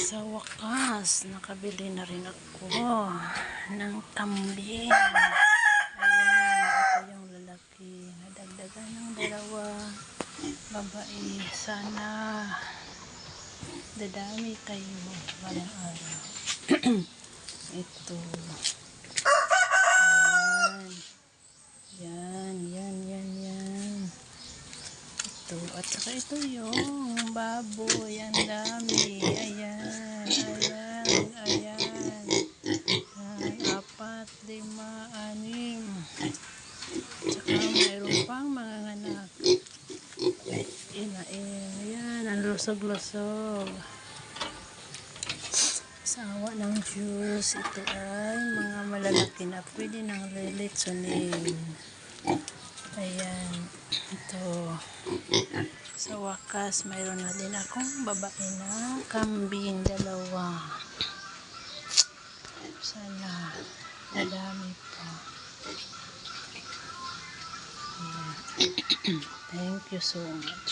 Sa wakas, nakabili na rin ako ng kambing. Ayan, ito yung lalaki. Nadagdagan ng dalawa. Babae, sana dadami kayo walang araw. Ito. Yan. Ito. At saka ito yung baboy. Ang dami. Ayan. 4, 5, 6. Tsaka mayroon pang mga anak. Ayan. Ang lusog-lusog. Sawa ng Diyos. Ito ay mga malalaki na pwede nang lilitsunin. Ayan. Ito. Sa wakas, mayroon na din akong babae na kambing, 2. Sana nadami pa. Ayan. Thank you so much.